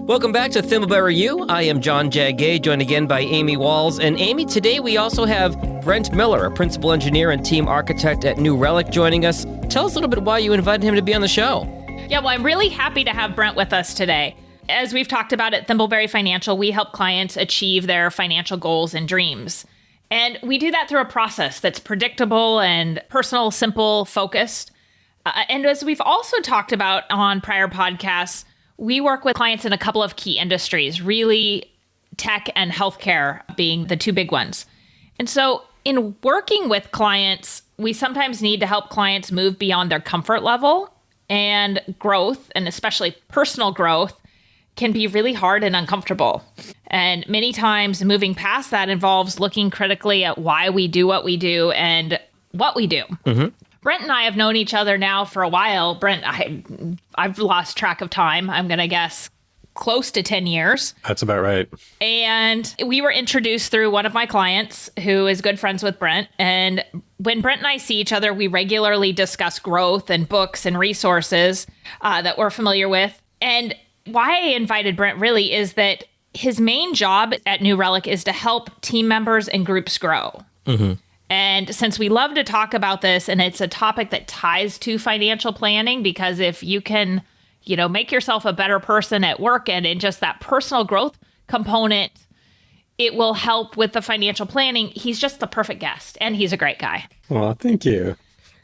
Welcome back to Thimbleberry U. I am John Jagay, joined again by Amy Walls. And Amy, today we also have Brent Miller, a principal engineer and team architect at New Relic, joining us. Tell us a little bit why you invited him to be on the show. Yeah, well, I'm really happy to have Brent with us today. As we've talked about at Thimbleberry Financial, we help clients achieve their financial goals and dreams. And we do that through a process that's predictable and personal, simple, focused. And as we've also talked about on prior podcasts, we work with clients in a couple of key industries, really tech and healthcare being the two big ones. And so in working with clients, we sometimes need to help clients move beyond their comfort level, and growth, and especially personal growth, can be really hard and uncomfortable. And many times moving past that involves looking critically at why we do what we do and what we do. Mm-hmm. Brent and I have known each other now for a while. Brent, I've lost track of time. I'm going to guess close to 10 years. That's about right. And we were introduced through one of my clients who is good friends with Brent. And when Brent and I see each other, we regularly discuss growth and books and resources that we're familiar with. And why I invited Brent really is that his main job at New Relic is to help team members and groups grow. Mm-hmm. And since we love to talk about this, and it's a topic that ties to financial planning, because if you can, make yourself a better person at work and in just that personal growth component, it will help with the financial planning. He's just the perfect guest, and he's a great guy. Well, thank you.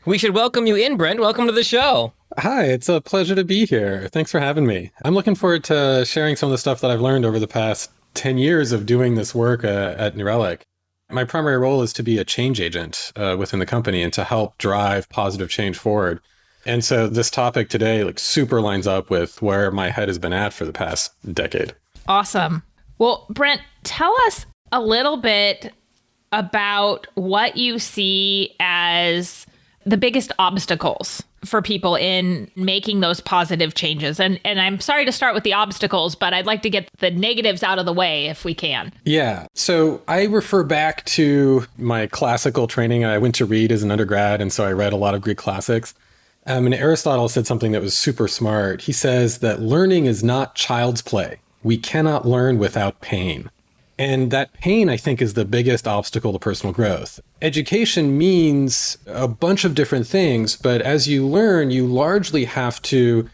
We should welcome you in, Brent. Welcome to the show. Hi, it's a pleasure to be here. Thanks for having me. I'm looking forward to sharing some of the stuff that I've learned over the past 10 years of doing this work at New Relic. My primary role is to be a change agent within the company and to help drive positive change forward. And so this topic today super lines up with where my head has been at for the past decade. Awesome. Well, Brent, tell us a little bit about what you see as the biggest obstacles for people in making those positive changes. And I'm sorry to start with the obstacles, but I'd like to get the negatives out of the way if we can. Yeah. So I refer back to my classical training. I went to read as an undergrad, and so I read a lot of Greek classics. And Aristotle said something that was super smart. He says that learning is not child's play. We cannot learn without pain. And that pain, I think, is the biggest obstacle to personal growth. Education means a bunch of different things, but as you learn, you largely have to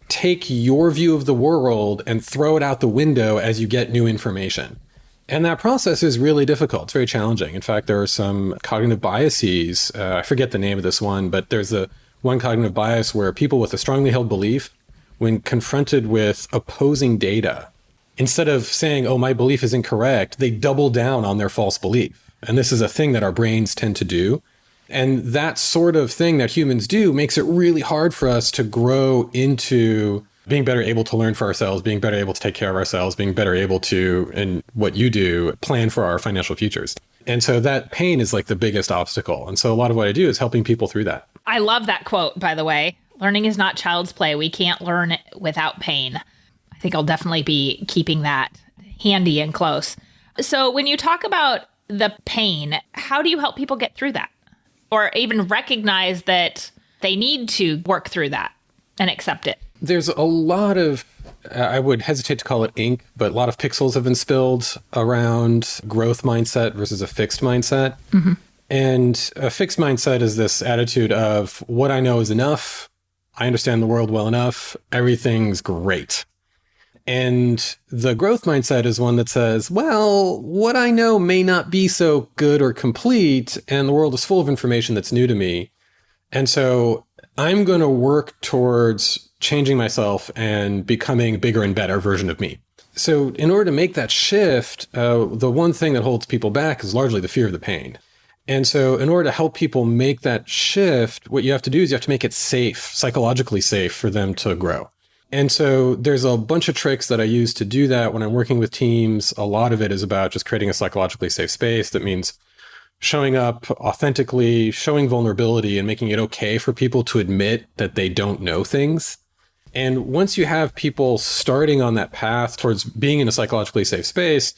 take your view of the world and throw it out the window as you get new information. And that process is really difficult. It's very challenging. In fact, there are some cognitive biases. I forget the name of this one, but there's one cognitive bias where people with a strongly held belief, when confronted with opposing data, instead of saying, oh, my belief is incorrect, they double down on their false belief. And this is a thing that our brains tend to do. And that sort of thing that humans do makes it really hard for us to grow into being better able to learn for ourselves, being better able to take care of ourselves, being better able to, in what you do, plan for our financial futures. And so that pain is the biggest obstacle. And so a lot of what I do is helping people through that. I love that quote, by the way. Learning is not child's play. We can't learn without pain. I think I'll definitely be keeping that handy and close. So when you talk about the pain, how do you help people get through that? Or even recognize that they need to work through that and accept it? There's a lot of, I would hesitate to call it ink, but a lot of pixels have been spilled around growth mindset versus a fixed mindset. Mm-hmm. And a fixed mindset is this attitude of what I know is enough. I understand the world well enough. Everything's great. And the growth mindset is one that says, well, what I know may not be so good or complete, and the world is full of information that's new to me. And so I'm going to work towards changing myself and becoming a bigger and better version of me. So in order to make that shift, the one thing that holds people back is largely the fear of the pain. And so in order to help people make that shift, what you have to do is you have to make it safe, psychologically safe for them to grow. And so there's a bunch of tricks that I use to do that when I'm working with teams. A lot of it is about just creating a psychologically safe space. That means showing up authentically, showing vulnerability, and making it okay for people to admit that they don't know things. And once you have people starting on that path towards being in a psychologically safe space,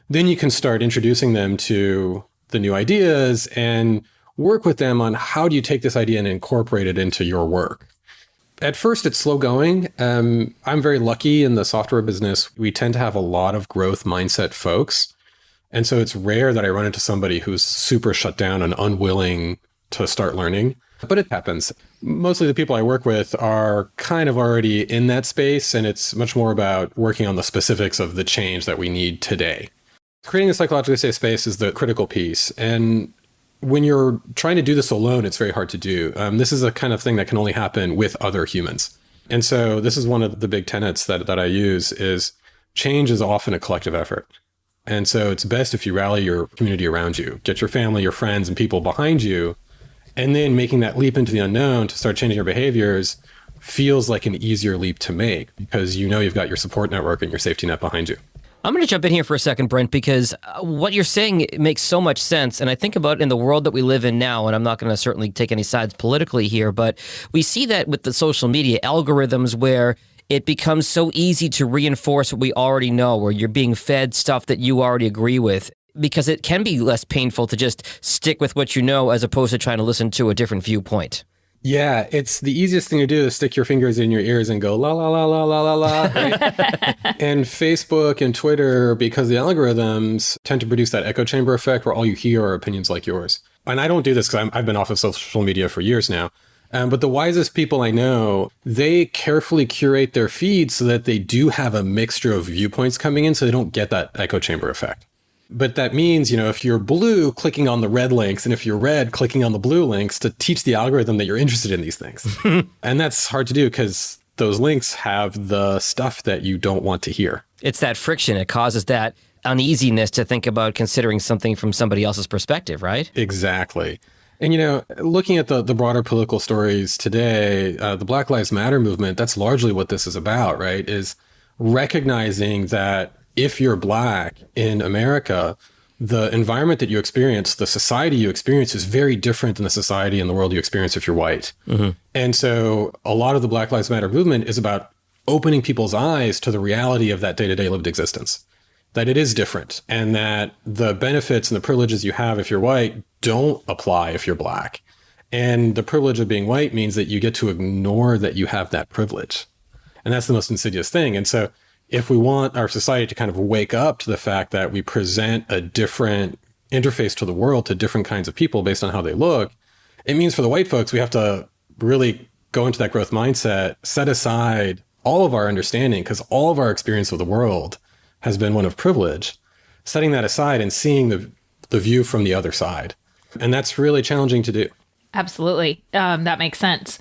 then you can start introducing them to the new ideas and work with them on how do you take this idea and incorporate it into your work. At first, it's slow going. I'm very lucky in the software business. We tend to have a lot of growth mindset folks. And so it's rare that I run into somebody who's super shut down and unwilling to start learning. But it happens. Mostly the people I work with are kind of already in that space, and it's much more about working on the specifics of the change that we need today. Creating a psychologically safe space is the critical piece. And when you're trying to do this alone, it's very hard to do. This is a kind of thing that can only happen with other humans. And so this is one of the big tenets that I use is change is often a collective effort. And so it's best if you rally your community around you, get your family, your friends, and people behind you. And then making that leap into the unknown to start changing your behaviors feels like an easier leap to make because you know you've got your support network and your safety net behind you. I'm going to jump in here for a second, Brent, because what you're saying makes so much sense. And I think about in the world that we live in now, and I'm not going to certainly take any sides politically here, but we see that with the social media algorithms where it becomes so easy to reinforce what we already know, where you're being fed stuff that you already agree with, because it can be less painful to just stick with what you know as opposed to trying to listen to a different viewpoint. Yeah, it's the easiest thing to do is stick your fingers in your ears and go la la la la la la la. Right? And Facebook and Twitter, because the algorithms tend to produce that echo chamber effect where all you hear are opinions like yours. And I don't do this because I've been off of social media for years now. But the wisest people I know, they carefully curate their feeds so that they do have a mixture of viewpoints coming in so they don't get that echo chamber effect. But that means, if you're blue, clicking on the red links, and if you're red, clicking on the blue links to teach the algorithm that you're interested in these things. And that's hard to do because those links have the stuff that you don't want to hear. It's that friction. It causes that uneasiness to think about considering something from somebody else's perspective, right? Exactly. And, looking at the broader political stories today, the Black Lives Matter movement, that's largely what this is about, right? Is recognizing that if you're Black in America, the environment that you experience, the society you experience is very different than the society and the world you experience if you're white. Mm-hmm. And so a lot of the Black Lives Matter movement is about opening people's eyes to the reality of that day-to-day lived existence, that it is different and that the benefits and the privileges you have if you're white don't apply if you're Black. And the privilege of being white means that you get to ignore that you have that privilege. And that's the most insidious thing. And so if we want our society to kind of wake up to the fact that we present a different interface to the world to different kinds of people based on how they look, it means for the white folks, we have to really go into that growth mindset, set aside all of our understanding, because all of our experience of the world has been one of privilege, setting that aside and seeing the view from the other side. And that's really challenging to do. Absolutely. That makes sense.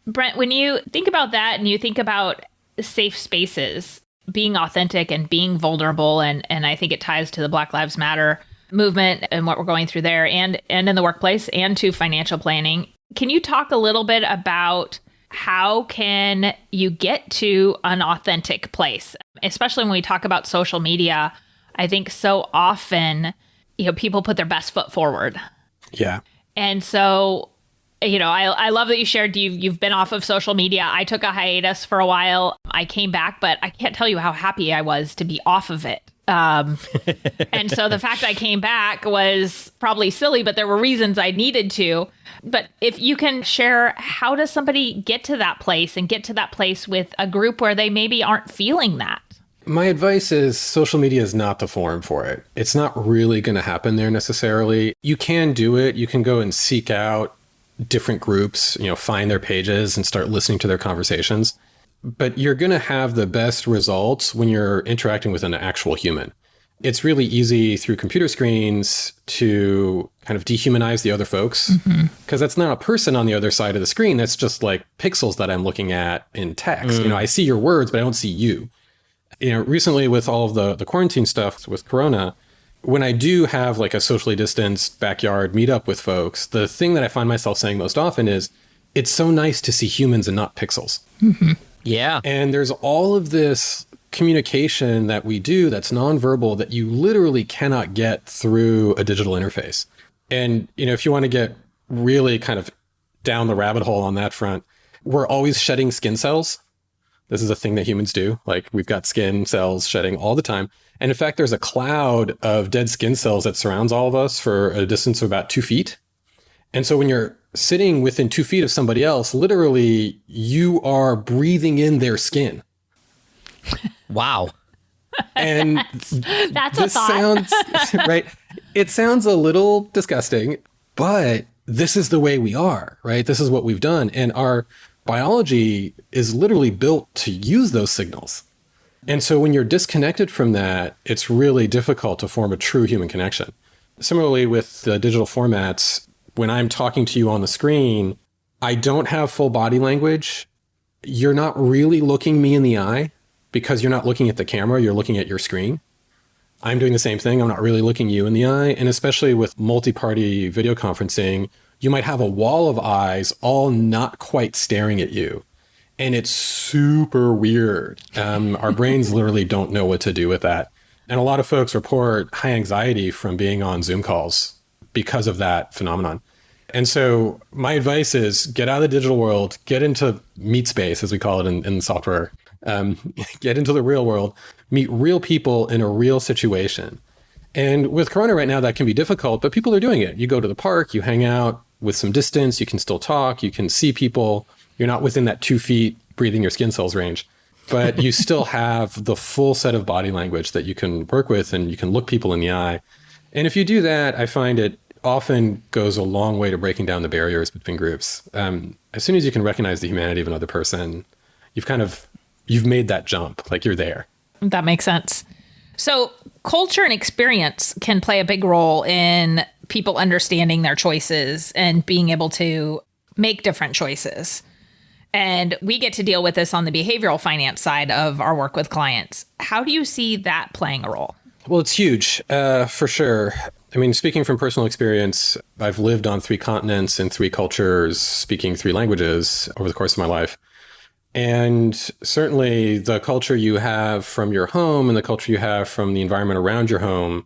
Brent, when you think about that and you think about safe spaces, being authentic and being vulnerable, and I think it ties to the Black Lives Matter movement and what we're going through there and in the workplace and to financial planning. Can you talk a little bit about how can you get to an authentic place, especially when we talk about social media? I think so often, people put their best foot forward. Yeah. And so, I love that you shared you've been off of social media. I took a hiatus for a while. I came back, but I can't tell you how happy I was to be off of it. And so the fact I came back was probably silly, but there were reasons I needed to. But if you can share, how does somebody get to that place and get to that place with a group where they maybe aren't feeling that? My advice is social media is not the forum for it. It's not really going to happen there necessarily. You can do it. You can go and seek out different groups, find their pages and start listening to their conversations. But you're going to have the best results when you're interacting with an actual human. It's really easy through computer screens to kind of dehumanize the other folks, because that's not a person on the other side of the screen. That's just like pixels that I'm looking at in text. I see your words, but I don't see you. Recently with all of the quarantine stuff with Corona, when I do have like a socially distanced backyard meetup with folks, the thing that I find myself saying most often is, it's so nice to see humans and not pixels. Mm-hmm. Yeah. And there's all of this communication that we do that's nonverbal that you literally cannot get through a digital interface. And, if you want to get really kind of down the rabbit hole on that front, we're always shedding skin cells. This is a thing that humans do. Like, we've got skin cells shedding all the time. And in fact, there's a cloud of dead skin cells that surrounds all of us for a distance of about 2 feet. And so when you're sitting within 2 feet of somebody else, literally you are breathing in their skin. Wow. And that's a this thought. sounds, right? It sounds a little disgusting, but this is the way we are, right? This is what we've done. And our biology is literally built to use those signals. And so when you're disconnected from that, it's really difficult to form a true human connection. Similarly with the digital formats, when I'm talking to you on the screen, I don't have full body language. You're not really looking me in the eye because you're not looking at the camera, you're looking at your screen. I'm doing the same thing. I'm not really looking you in the eye. And especially with multi-party video conferencing, you might have a wall of eyes all not quite staring at you. And it's super weird. Our brains literally don't know what to do with that. And a lot of folks report high anxiety from being on Zoom calls because of that phenomenon. And so my advice is get out of the digital world, get into meet space, as we call it in software, get into the real world, meet real people in a real situation. And with Corona right now, that can be difficult, but people are doing it. You go to the park, you hang out with some distance, you can still talk, you can see people. You're not within that 2 feet breathing your skin cells range, but you still have the full set of body language that you can work with, and you can look people in the eye. And if you do that, I find it often goes a long way to breaking down the barriers between groups. As soon as you can recognize the humanity of another person, you've made that jump, like you're there. That makes sense. So culture and experience can play a big role in people understanding their choices and being able to make different choices. And we get to deal with this on the behavioral finance side of our work with clients. How do you see that playing a role? Well, it's huge, for sure. I mean, speaking from personal experience, I've lived on 3 continents in 3 cultures, speaking 3 languages over the course of my life. And certainly the culture you have from your home and the culture you have from the environment around your home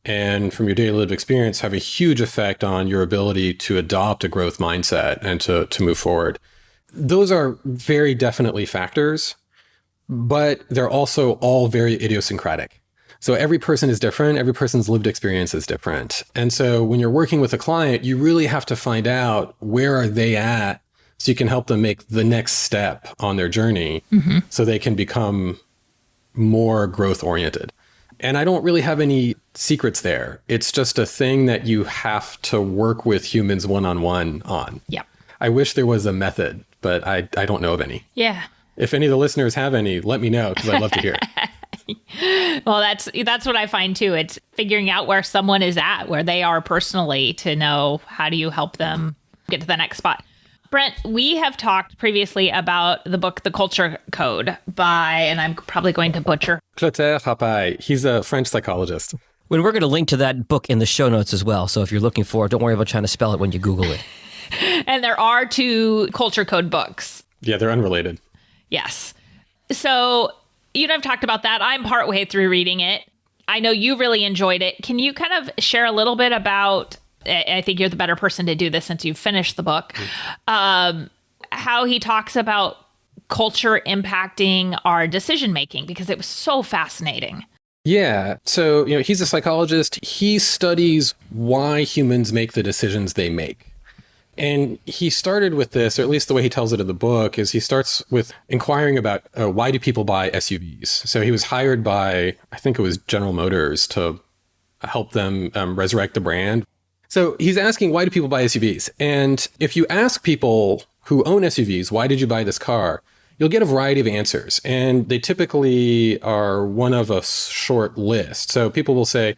and from your daily lived experience have a huge effect on your ability to adopt a growth mindset and to move forward. Those are very definitely factors, but they're also all very idiosyncratic. So every person is different. Every person's lived experience is different. And so when you're working with a client, you really have to find out where are they at so you can help them make the next step on their journey so they can become more growth oriented. And I don't really have any secrets there. It's just a thing that you have to work with humans one-on-one on. Yep. I wish there was a method, but I don't know of any. Yeah. If any of the listeners have any, let me know because I'd love to hear it. Well, that's what I find too. It's figuring out where someone is at, where they are personally, to know how do you help them get to the next spot. Brent, we have talked previously about the book, The Culture Code by, and I'm probably going to butcher. Clotaire Rapaille. He's a French psychologist. When we're going to link to that book in the show notes as well. So if you're looking for it, don't worry about trying to spell it when you Google it. And there are 2 Culture Code books. Yeah, they're unrelated. Yes. So you and I've talked about that. I'm partway through reading it. I know you really enjoyed it. Can you kind of share a little bit about, I think you're the better person to do this since you've finished the book, how he talks about culture impacting our decision-making, because it was so fascinating. Yeah. So, he's a psychologist. He studies why humans make the decisions they make. And he started with this, or at least the way he tells it in the book, is he starts with inquiring about why do people buy SUVs? So he was hired by, I think it was General Motors, to help them resurrect the brand. So he's asking, why do people buy SUVs? And if you ask people who own SUVs, why did you buy this car? You'll get a variety of answers. And they typically are one of a short list. So people will say,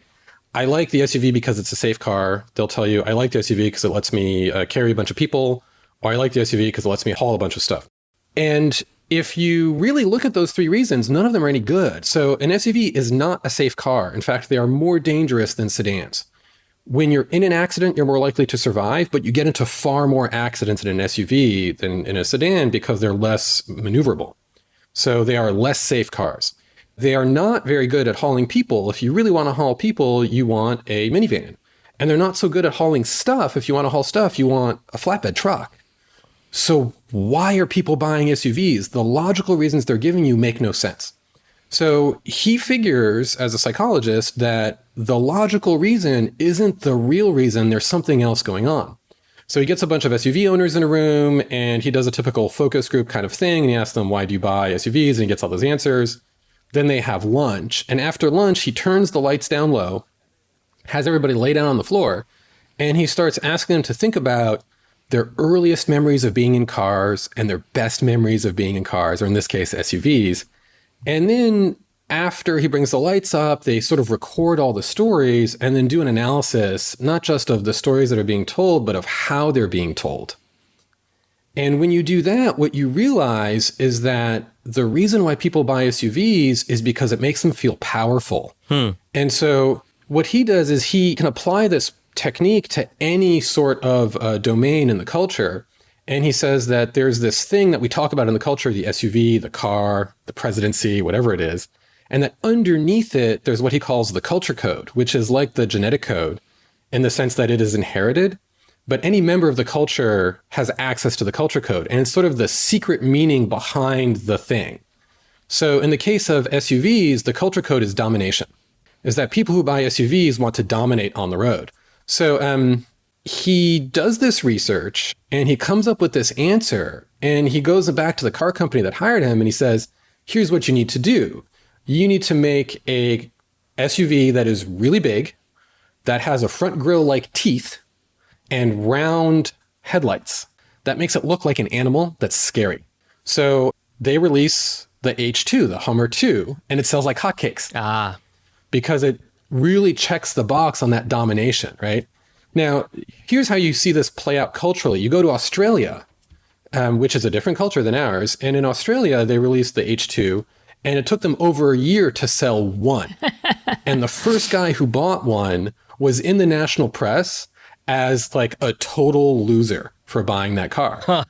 I like the SUV because it's a safe car. They'll tell you, I like the SUV because it lets me carry a bunch of people, or I like the SUV because it lets me haul a bunch of stuff. And if you really look at those 3 reasons, none of them are any good. So an SUV is not a safe car. In fact, they are more dangerous than sedans. When you're in an accident, you're more likely to survive, but you get into far more accidents in an SUV than in a sedan because they're less maneuverable. So they are less safe cars. They are not very good at hauling people. If you really want to haul people, you want a minivan. And they're not so good at hauling stuff. If you want to haul stuff, you want a flatbed truck. So why are people buying SUVs? The logical reasons they're giving you make no sense. So he figures, as a psychologist, that the logical reason isn't the real reason. There's something else going on. So he gets a bunch of SUV owners in a room and he does a typical focus group kind of thing. And he asks them, why do you buy SUVs? And he gets all those answers. Then they have lunch. And after lunch, he turns the lights down low, has everybody lay down on the floor, and he starts asking them to think about their earliest memories of being in cars and their best memories of being in cars, or in this case, SUVs. And then after he brings the lights up, they sort of record all the stories and then do an analysis, not just of the stories that are being told, but of how they're being told. And when you do that, what you realize is that the reason why people buy SUVs is because it makes them feel powerful. And so what he does is he can apply this technique to any sort of domain in the culture. And he says that there's this thing that we talk about in the culture, the SUV, the car, the presidency, whatever it is. And that underneath it, there's what he calls the culture code, which is like the genetic code in the sense that it is inherited. But any member of the culture has access to the culture code. And it's sort of the secret meaning behind the thing. So in the case of SUVs, the culture code is domination, is that people who buy SUVs want to dominate on the road. So he does this research and he comes up with this answer, and he goes back to the car company that hired him and he says, here's what you need to do. You need to make a SUV that is really big, that has a front grille like teeth and round headlights. That makes it look like an animal that's scary. So they release the H2, the Hummer 2, and it sells like hotcakes. Because it really checks the box on that domination, right? Now, here's how you see this play out culturally. You go to Australia, which is a different culture than ours. And in Australia, they released the H2, and it took them over a year to sell one. And the first guy who bought one was in the national press as like a total loser for buying that car.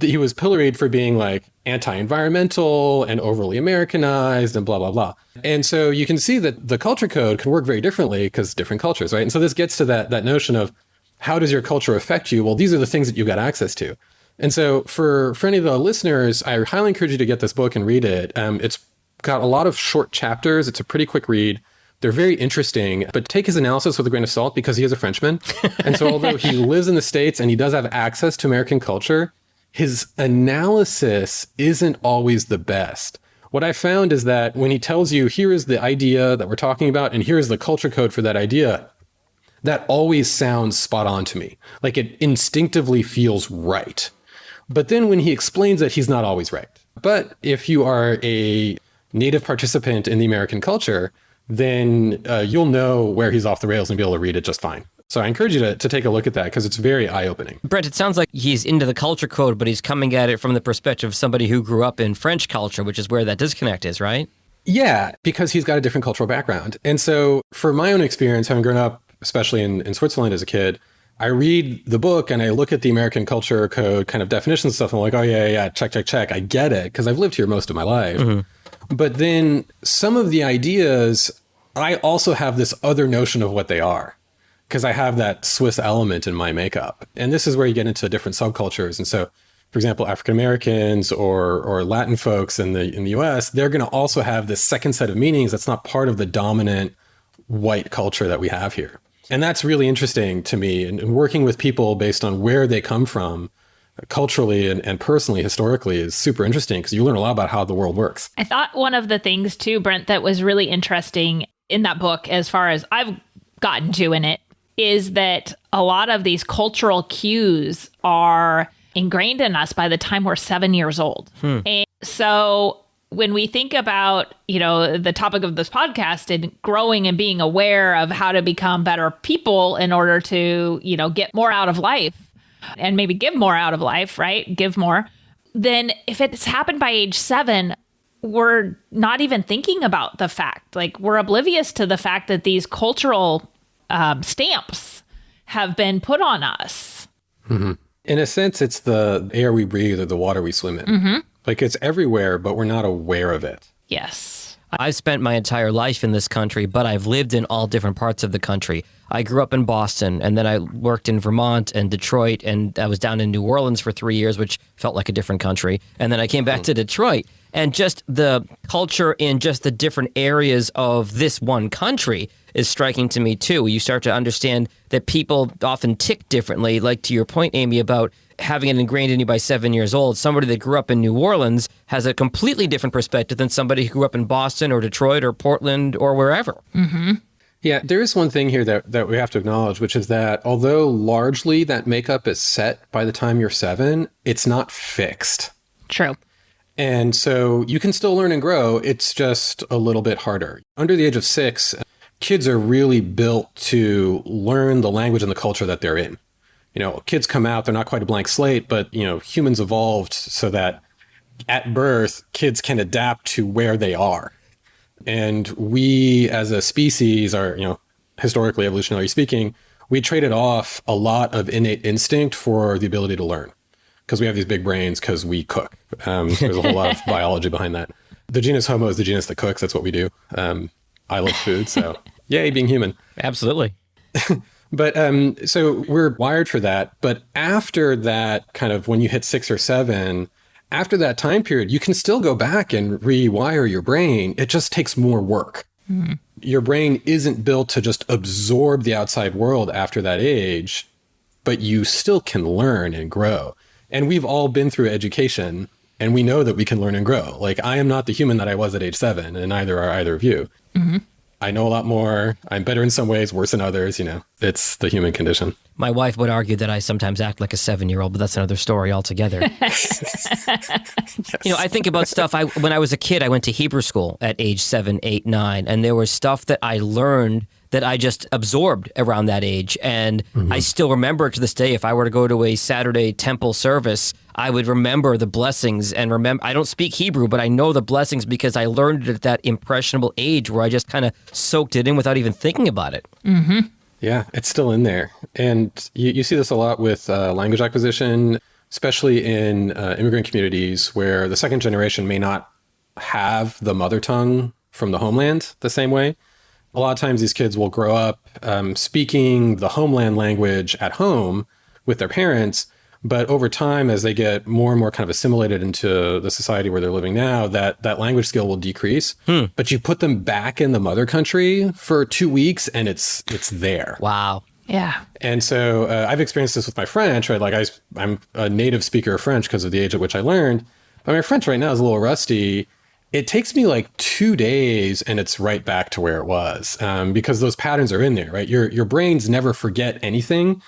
He was pilloried for being like anti-environmental and overly Americanized and blah, blah, blah. And so you can see that the culture code can work very differently because different cultures, right? And so this gets to that notion of how does your culture affect you? Well, these are the things that you've got access to. And so for any of the listeners, I highly encourage you to get this book and read it. It's got a lot of short chapters. It's a pretty quick read. They're very interesting, but take his analysis with a grain of salt because he is a Frenchman. And so although he lives in the States and he does have access to American culture, his analysis isn't always the best. What I found is that when he tells you, here is the idea that we're talking about, and here is the culture code for that idea, that always sounds spot on to me. Like it instinctively feels right. But then when he explains it, he's not always right. But if you are a native participant in the American culture, then you'll know where he's off the rails and be able to read it just fine. So I encourage you to take a look at that because it's very eye-opening. Brent, it sounds like he's into the culture code, but he's coming at it from the perspective of somebody who grew up in French culture, which is where that disconnect is, right? Yeah, because he's got a different cultural background. And so for my own experience, having grown up, especially in Switzerland as a kid, I read the book and I look at the American culture code kind of definitions and stuff. And I'm like, oh, yeah, check. I get it because I've lived here most of my life. Mm-hmm. But then some of the ideas, I also have this other notion of what they are, because I have that Swiss element in my makeup. And this is where you get into different subcultures. And so, for example, African Americans or Latin folks in the US, they're going to also have this second set of meanings that's not part of the dominant white culture that we have here. And that's really interesting to me. And working with people based on where they come from culturally and personally, historically, is super interesting because you learn a lot about how the world works. I thought one of the things too, Brent, that was really interesting in that book, as far as I've gotten to in it, is that a lot of these cultural cues are ingrained in us by the time we're 7 years old. And so when we think about, the topic of this podcast and growing and being aware of how to become better people in order to, get more out of life and maybe give more out of life, right? Give more. Then if it's happened by age 7, we're not even thinking about the fact, like we're oblivious to the fact that these cultural stamps have been put on us. Mm-hmm. In a sense, it's the air we breathe or the water we swim in. Mm-hmm. Like it's everywhere, but we're not aware of it. Yes. I've spent my entire life in this country, but I've lived in all different parts of the country. I grew up in Boston, and then I worked in Vermont and Detroit, and I was down in New Orleans for 3 years, which felt like a different country. And then I came back to Detroit. And just the culture in just the different areas of this one country is striking to me too. You start to understand that people often tick differently, like to your point, Amy, about having it ingrained in you by 7 years old. Somebody that grew up in New Orleans has a completely different perspective than somebody who grew up in Boston or Detroit or Portland or wherever. Mm-hmm. Yeah, there is one thing here that we have to acknowledge, which is that although largely that makeup is set by the time you're 7, it's not fixed. True. And so you can still learn and grow. It's just a little bit harder. Under the age of 6, kids are really built to learn the language and the culture that they're in. Kids come out, they're not quite a blank slate, but, humans evolved so that at birth, kids can adapt to where they are. And we as a species are, historically, evolutionarily speaking, we traded off a lot of innate instinct for the ability to learn because we have these big brains because we cook. There's a whole lot of biology behind that. The genus Homo is the genus that cooks. That's what we do. I love food. So yay, being human. Absolutely. But so we're wired for that. But after that, kind of when you hit 6 or 7, after that time period, you can still go back and rewire your brain. It just takes more work. Mm-hmm. Your brain isn't built to just absorb the outside world after that age, but you still can learn and grow. And we've all been through education, and we know that we can learn and grow. Like, I am not the human that I was at age 7, and neither are either of you. Mm-hmm. I know a lot more. I'm better in some ways, worse in others. It's the human condition. My wife would argue that I sometimes act like a 7-year-old, but that's another story altogether. Yes. I think about stuff. When I was a kid, I went to Hebrew school at age 7, 8, 9, and there was stuff that I learned that I just absorbed around that age. And I still remember it to this day. If I were to go to a Saturday temple service, I would remember the blessings and remember, I don't speak Hebrew, but I know the blessings because I learned it at that impressionable age where I just kind of soaked it in without even thinking about it. Mm-hmm. Yeah, it's still in there. And you see this a lot with language acquisition, especially in immigrant communities where the second generation may not have the mother tongue from the homeland the same way. A lot of times these kids will grow up speaking the homeland language at home with their parents, but over time, as they get more and more kind of assimilated into the society where they're living now, that language skill will decrease. But you put them back in the mother country for 2 weeks and it's there. Wow. Yeah. And so I've experienced this with my French, right? Like I'm a native speaker of French because of the age at which I learned, but my French right now is a little rusty. It takes me like 2 days and it's right back to where it was because those patterns are in there, right? Your brains never forget anything.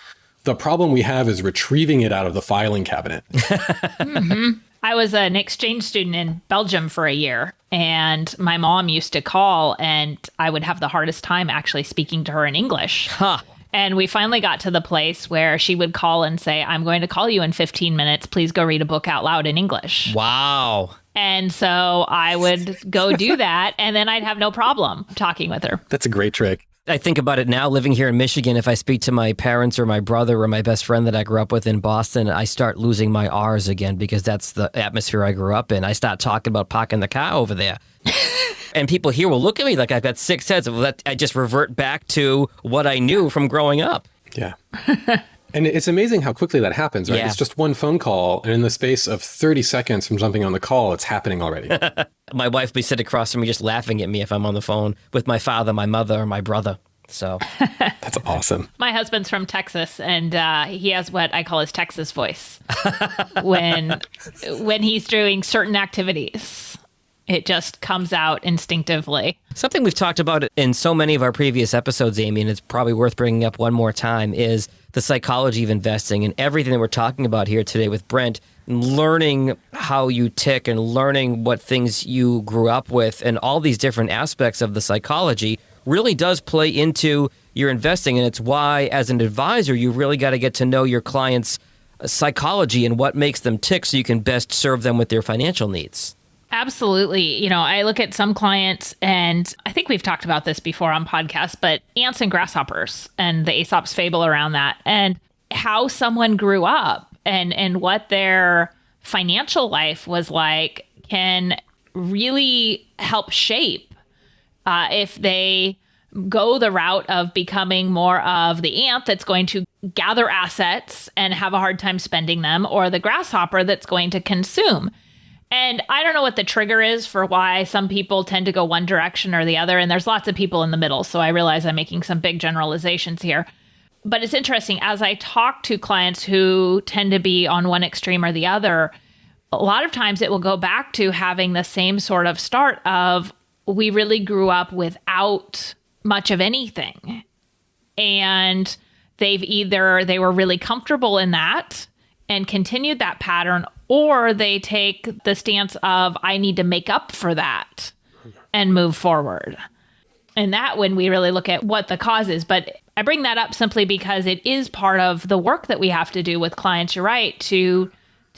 The problem we have is retrieving it out of the filing cabinet. Mm-hmm. I was an exchange student in Belgium for a year, and my mom used to call, and I would have the hardest time actually speaking to her in English. Huh. And we finally got to the place where she would call and say, I'm going to call you in 15 minutes. Please go read a book out loud in English. Wow. And so I would go do that, and then I'd have no problem talking with her. That's a great trick. I think about it now, living here in Michigan, if I speak to my parents or my brother or my best friend that I grew up with in Boston, I start losing my R's again because that's the atmosphere I grew up in. I start talking about parking the car over there. And people here will look at me like I've got 6 heads. I just revert back to what I knew from growing up. Yeah. And it's amazing how quickly that happens, right? Yeah. It's just one phone call, and in the space of 30 seconds from jumping on the call, it's happening already. My wife will be sitting across from me just laughing at me if I'm on the phone with my father, my mother, or my brother. So that's awesome. My husband's from Texas, and he has what I call his Texas voice when he's doing certain activities. It just comes out instinctively. Something we've talked about in so many of our previous episodes, Amy, and it's probably worth bringing up one more time, is the psychology of investing and everything that we're talking about here today with Brent, learning how you tick and learning what things you grew up with and all these different aspects of the psychology really does play into your investing. And it's why, as an advisor, you really got to get to know your clients' psychology and what makes them tick so you can best serve them with their financial needs. Absolutely. I look at some clients, and I think we've talked about this before on podcasts, but ants and grasshoppers and the Aesop's fable around that, and how someone grew up and what their financial life was like can really help shape if they go the route of becoming more of the ant that's going to gather assets and have a hard time spending them, or the grasshopper that's going to consume. And I don't know what the trigger is for why some people tend to go one direction or the other. And there's lots of people in the middle. So I realize I'm making some big generalizations here. But it's interesting, as I talk to clients who tend to be on one extreme or the other, a lot of times it will go back to having the same sort of start of, we really grew up without much of anything. And they were really comfortable in that and continued that pattern, or they take the stance of, I need to make up for that and move forward. And that when we really look at what the cause is. But I bring that up simply because it is part of the work that we have to do with clients, you're right, to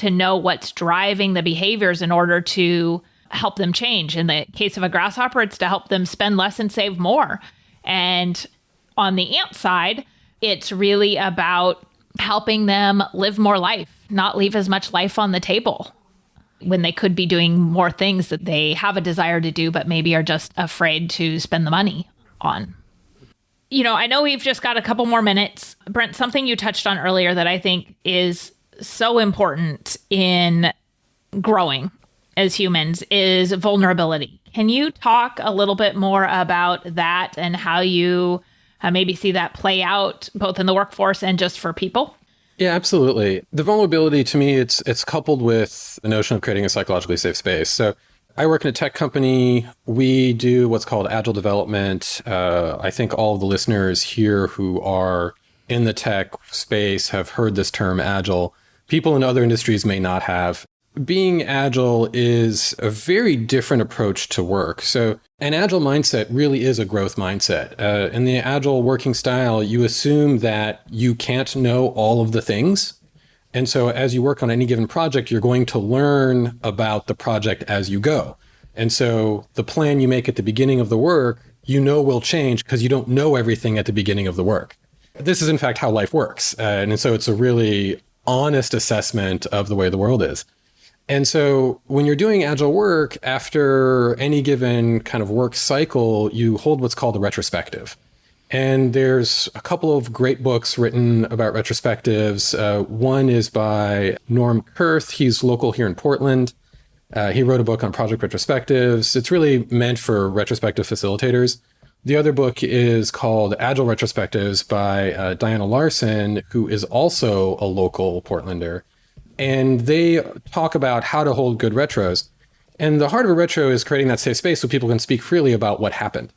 know what's driving the behaviors in order to help them change. In the case of a grasshopper, it's to help them spend less and save more. And on the ant side, it's really about helping them live more life, not leave as much life on the table when they could be doing more things that they have a desire to do, but maybe are just afraid to spend the money on. I know we've just got a couple more minutes. Brent, something you touched on earlier that I think is so important in growing as humans is vulnerability. Can you talk a little bit more about that and how you maybe see that play out both in the workforce and just for people? Yeah, absolutely. The vulnerability, to me, it's coupled with the notion of creating a psychologically safe space. So I work in a tech company. We do what's called agile development. I think all of the listeners here who are in the tech space have heard this term agile. People in other industries may not have. Being agile is a very different approach to work. So an agile mindset really is a growth mindset. In the agile working style, you assume that you can't know all of the things. And so as you work on any given project, you're going to learn about the project as you go. And so the plan you make at the beginning of the work, will change because you don't know everything at the beginning of the work. This is in fact how life works. And so it's a really honest assessment of the way the world is. And so when you're doing agile work, after any given kind of work cycle, you hold what's called a retrospective. And there's a couple of great books written about retrospectives. One is by Norm Kurth. He's local here in Portland. He wrote a book on project retrospectives. It's really meant for retrospective facilitators. The other book is called Agile Retrospectives by Diana Larson, who is also a local Portlander. And they talk about how to hold good retros. And the heart of a retro is creating that safe space so people can speak freely about what happened.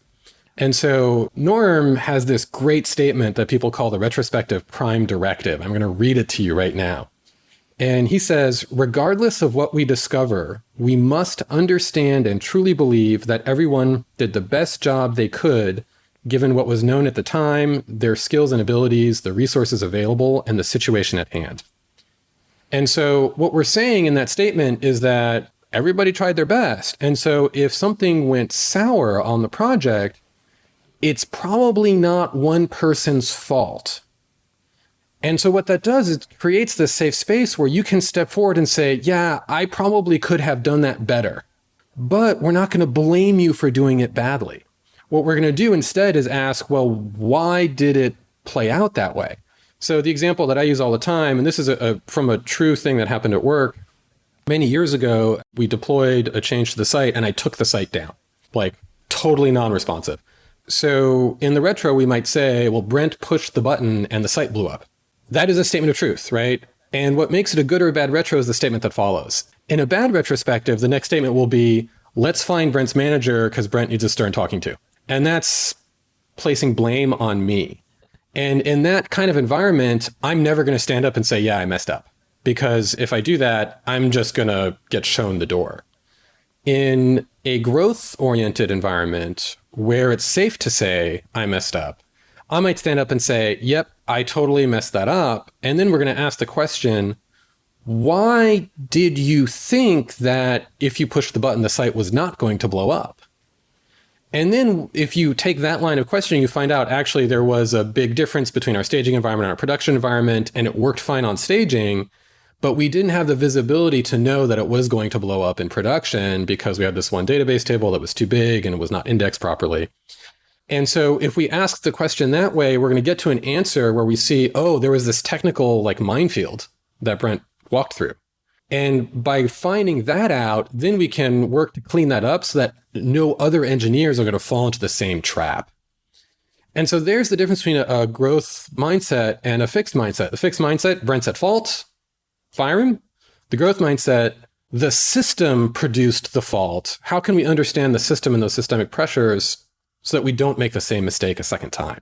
And so Norm has this great statement that people call the retrospective prime directive. I'm going to read it to you right now. And he says, regardless of what we discover, we must understand and truly believe that everyone did the best job they could, given what was known at the time, their skills and abilities, the resources available, and the situation at hand. And so what we're saying in that statement is that everybody tried their best. And so if something went sour on the project, it's probably not one person's fault. And so what that does is it creates this safe space where you can step forward and say, yeah, I probably could have done that better, but we're not going to blame you for doing it badly. What we're going to do instead is ask, well, why did it play out that way? So the example that I use all the time, and this is from a true thing that happened at work. Many years ago, we deployed a change to the site and I took the site down, like totally non-responsive. So in the retro, we might say, well, Brent pushed the button and the site blew up. That is a statement of truth, right? And what makes it a good or a bad retro is the statement that follows. In a bad retrospective, the next statement will be, let's find Brent's manager because Brent needs a stern talking to. And that's placing blame on me. And in that kind of environment, I'm never going to stand up and say, yeah, I messed up. Because if I do that, I'm just going to get shown the door. In a growth-oriented environment where it's safe to say, I messed up, I might stand up and say, yep, I totally messed that up. And then we're going to ask the question, why did you think that if you pushed the button, the site was not going to blow up? And then if you take that line of questioning, you find out actually there was a big difference between our staging environment and our production environment, and it worked fine on staging, but we didn't have the visibility to know that it was going to blow up in production because we had this one database table that was too big and it was not indexed properly. And so if we ask the question that way, we're going to get to an answer where we see, oh, there was this technical like minefield that Brent walked through. And by finding that out, then we can work to clean that up so that no other engineers are going to fall into the same trap. And so there's the difference between a growth mindset and a fixed mindset. The fixed mindset, Brent's at fault, fire him. The growth mindset, the system produced the fault. How can we understand the system and those systemic pressures so that we don't make the same mistake a second time?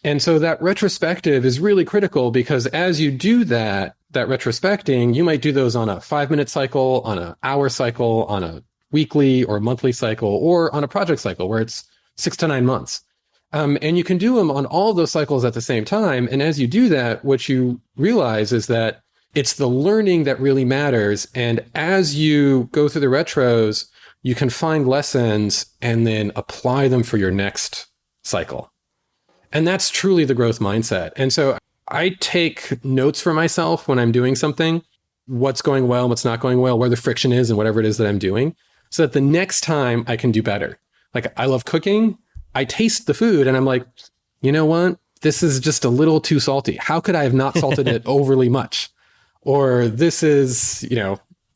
And so that retrospective is really critical, because as you do that retrospecting, you might do those on a 5-minute cycle, on an hour cycle, on a weekly or monthly cycle, or on a project cycle where it's 6 to 9 months. And you can do them on all of those cycles at the same time. And as you do that, what you realize is that it's the learning that really matters. And as you go through the retros, you can find lessons and then apply them for your next cycle. And that's truly the growth mindset. And so I take notes for myself when I'm doing something, what's going well, what's not going well, where the friction is and whatever it is that I'm doing, so that the next time I can do better. Like, I love cooking. I taste the food and I'm like, you know what? This is just a little too salty. How could I have not salted it overly much? Or this is,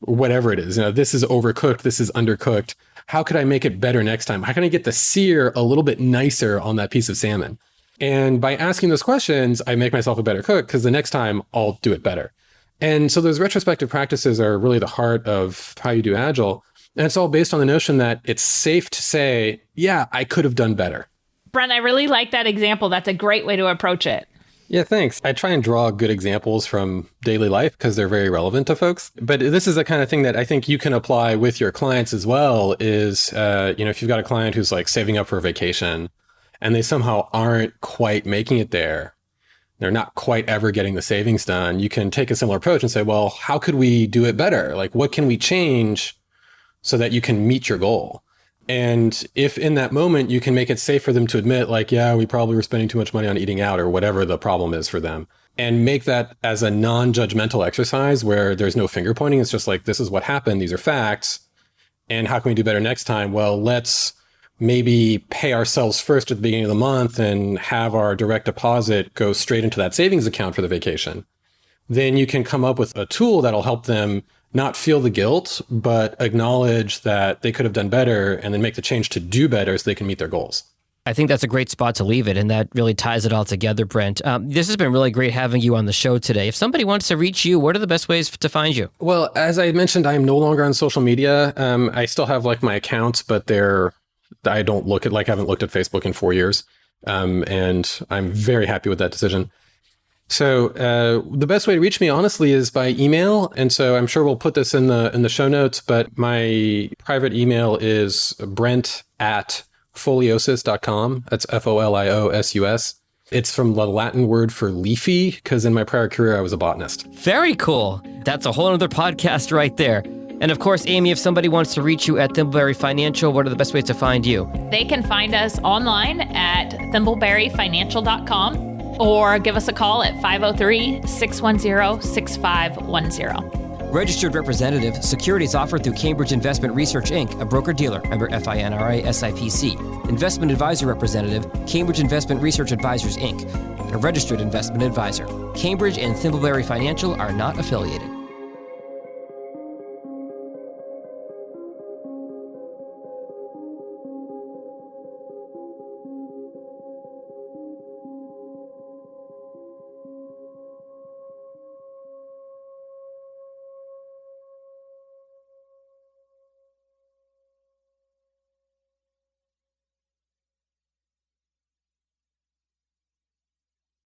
whatever it is, this is overcooked. This is undercooked. How could I make it better next time? How can I get the sear a little bit nicer on that piece of salmon? And by asking those questions, I make myself a better cook, because the next time I'll do it better. And so those retrospective practices are really the heart of how you do Agile. And it's all based on the notion that it's safe to say, yeah, I could have done better. Brent, I really like that example. That's a great way to approach it. Yeah, thanks. I try and draw good examples from daily life because they're very relevant to folks. But this is the kind of thing that I think you can apply with your clients as well is, if you've got a client who's like saving up for a vacation and they somehow aren't quite making it there, they're not quite ever getting the savings done, you can take a similar approach and say, well, how could we do it better? Like, what can we change so that you can meet your goal? And if in that moment you can make it safe for them to admit, like, yeah, we probably were spending too much money on eating out or whatever the problem is for them, and make that as a non-judgmental exercise where there's no finger pointing, it's just like, this is what happened, these are facts, and how can we do better next time? Well, let's maybe pay ourselves first at the beginning of the month and have our direct deposit go straight into that savings account for the vacation. Then you can come up with a tool that'll help them not feel the guilt, but acknowledge that they could have done better and then make the change to do better so they can meet their goals. I think that's a great spot to leave it, and that really ties it all together, Brent. This has been really great having you on the show today. If somebody wants to reach you, what are the best ways to find you? Well, as I mentioned, I am no longer on social media. I still have like my accounts, but I don't look at, I haven't looked at Facebook in 4 years. And I'm very happy with that decision. So the best way to reach me, honestly, is by email. And so I'm sure we'll put this in the show notes, but my private email is brent@foliosus.com. That's FOLIOSUS. It's from the Latin word for leafy, because in my prior career, I was a botanist. Very cool. That's a whole other podcast right there. And of course, Amy, if somebody wants to reach you at Thimbleberry Financial, what are the best ways to find you? They can find us online at thimbleberryfinancial.com or give us a call at 503-610-6510. Registered representative, securities offered through Cambridge Investment Research, Inc., a broker-dealer, member FINRA SIPC. Investment advisor representative, Cambridge Investment Research Advisors, Inc., a registered investment advisor. Cambridge and Thimbleberry Financial are not affiliated.